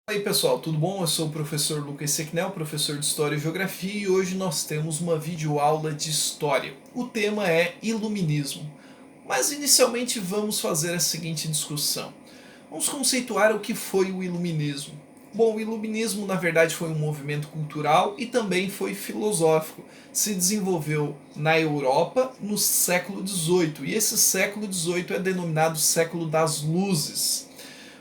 E aí pessoal, tudo bom? Eu sou o professor Lucas Sequinel, professor de História e Geografia, e hoje nós temos uma videoaula de História. O tema é Iluminismo. Mas inicialmente vamos fazer a seguinte discussão. Vamos conceituar o que foi o Iluminismo. Bom, o Iluminismo na verdade foi um movimento cultural e também foi filosófico. Se desenvolveu na Europa no século XVIII, e esse século XVIII é denominado século das luzes.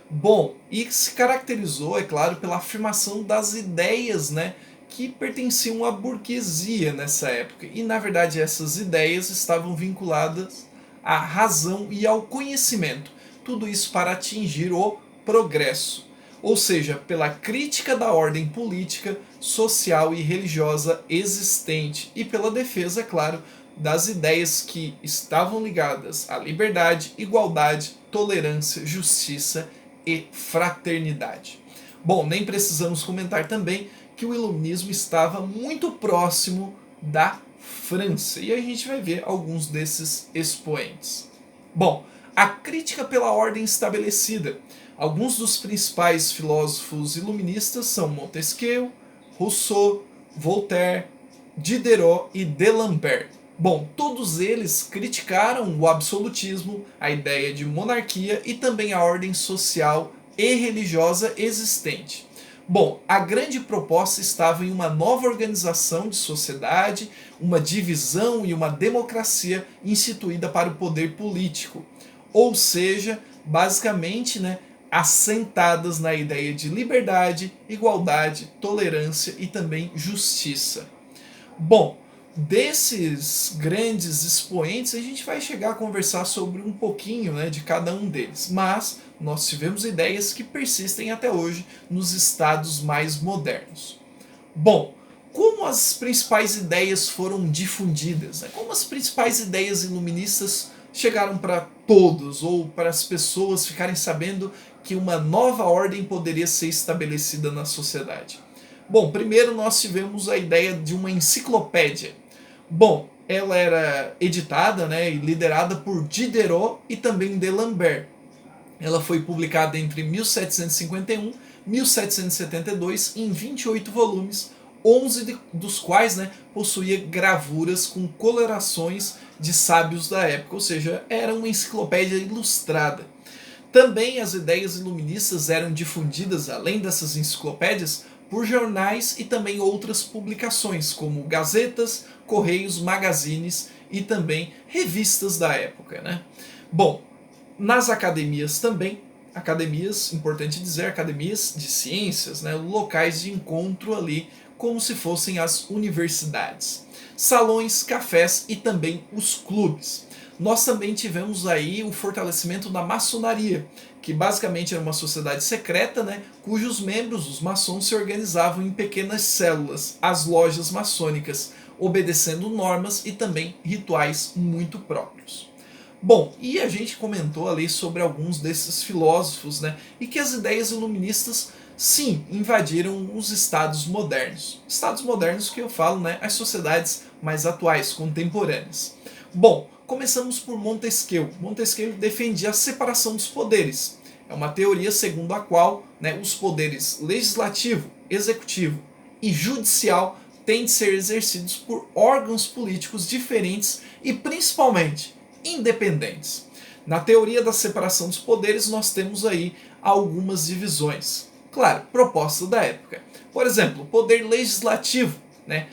Bom, e se caracterizou, é claro, pela afirmação das ideias, né, que pertenciam à burguesia nessa época. E na verdade essas ideias estavam vinculadas à razão e ao conhecimento. Tudo isso para atingir o progresso. Ou seja, pela crítica da ordem política, social e religiosa existente e pela defesa, é claro, das ideias que estavam ligadas à liberdade, igualdade, tolerância, justiça e fraternidade. Bom, nem precisamos comentar também que o iluminismo estava muito próximo da França, e a gente vai ver alguns desses expoentes. Bom, a crítica pela ordem estabelecida. Alguns dos principais filósofos iluministas são Montesquieu, Rousseau, Voltaire, Diderot e D'Alembert. Bom, todos eles criticaram o absolutismo, a ideia de monarquia e também a ordem social e religiosa existente. Bom, a grande proposta estava em uma nova organização de sociedade, uma divisão e uma democracia instituída para o poder político. Ou seja, basicamente, assentadas na ideia de liberdade, igualdade, tolerância e também justiça. Bom, desses grandes expoentes a gente vai chegar a conversar sobre um pouquinho, de cada um deles, mas nós tivemos ideias que persistem até hoje nos estados mais modernos. Bom, como as principais ideias foram difundidas, como as principais ideias iluministas chegaram para todos ou para as pessoas ficarem sabendo que uma nova ordem poderia ser estabelecida na sociedade? Bom, primeiro nós tivemos a ideia de uma enciclopédia. Bom, ela era editada, e liderada por Diderot e também D'Alembert. Ela foi publicada entre 1751 e 1772 em 28 volumes, 11 dos quais possuía gravuras com colorações de sábios da época, ou seja, era uma enciclopédia ilustrada. Também as ideias iluministas eram difundidas, além dessas enciclopédias, por jornais e também outras publicações, como gazetas, correios, magazines e também revistas da época. Bom, nas academias também, academias, importante dizer, academias de ciências, locais de encontro ali, como se fossem as universidades. Salões, cafés e também os clubes. Nós também tivemos aí o fortalecimento da maçonaria, que basicamente era uma sociedade secreta, cujos membros, os maçons, se organizavam em pequenas células, as lojas maçônicas, obedecendo normas e também rituais muito próprios. Bom, e a gente comentou ali sobre alguns desses filósofos, e que as ideias iluministas, sim, invadiram os estados modernos. Estados modernos que eu falo, as sociedades mais atuais, contemporâneas. Bom, começamos por Montesquieu. Montesquieu defendia a separação dos poderes. É uma teoria segundo a qual os poderes legislativo, executivo e judicial têm de ser exercidos por órgãos políticos diferentes e principalmente independentes. Na teoria da separação dos poderes nós temos aí algumas divisões. Claro, proposta da época. Por exemplo, o poder legislativo,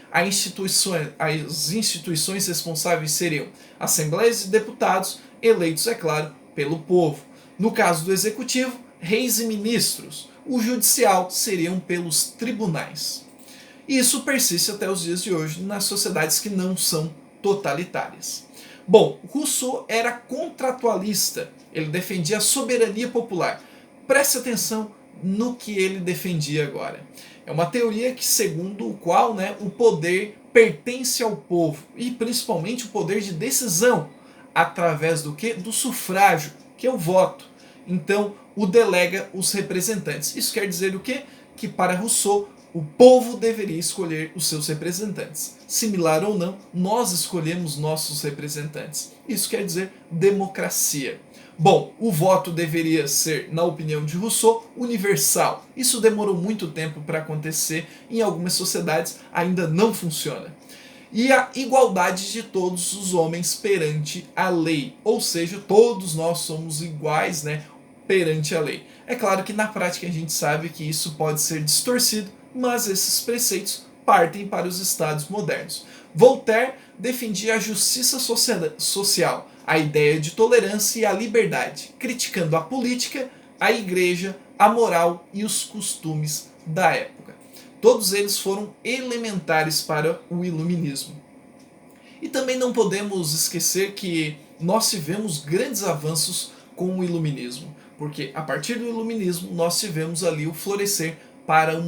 as instituições responsáveis seriam assembleias de deputados, eleitos, é claro, pelo povo. No caso do executivo, reis e ministros. O judicial seriam pelos tribunais. E isso persiste até os dias de hoje nas sociedades que não são totalitárias. Bom, Rousseau era contratualista, ele defendia a soberania popular. Preste atenção no que ele defendia agora. É uma teoria que, segundo o qual o poder pertence ao povo, e principalmente o poder de decisão, através do que? Do sufrágio, que é o voto. Então, o delega os representantes. Isso quer dizer o quê? Que para Rousseau, o povo deveria escolher os seus representantes. Similar ou não, nós escolhemos nossos representantes. Isso quer dizer democracia. Bom, o voto deveria ser, na opinião de Rousseau, universal. Isso demorou muito tempo para acontecer, em algumas sociedades ainda não funciona. E a igualdade de todos os homens perante a lei, ou seja, todos nós somos iguais, né, perante a lei. É claro que na prática a gente sabe que isso pode ser distorcido, mas esses preceitos partem para os estados modernos. Voltaire defendia a justiça social, a ideia de tolerância e a liberdade, criticando a política, a igreja, a moral e os costumes da época. Todos eles foram elementares para o iluminismo. E também não podemos esquecer que nós tivemos grandes avanços com o iluminismo, porque a partir do iluminismo nós tivemos ali o florescer para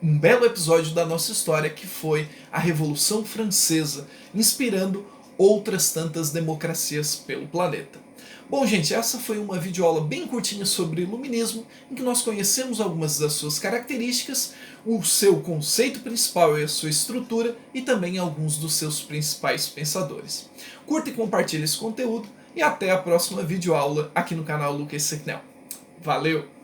um belo episódio da nossa história, que foi a Revolução Francesa, inspirando outras tantas democracias pelo planeta. Bom, gente, essa foi uma videoaula bem curtinha sobre iluminismo, em que nós conhecemos algumas das suas características, o seu conceito principal e a sua estrutura, e também alguns dos seus principais pensadores. Curta e compartilhe esse conteúdo, e até a próxima videoaula aqui no canal Lucas Secnel. Valeu!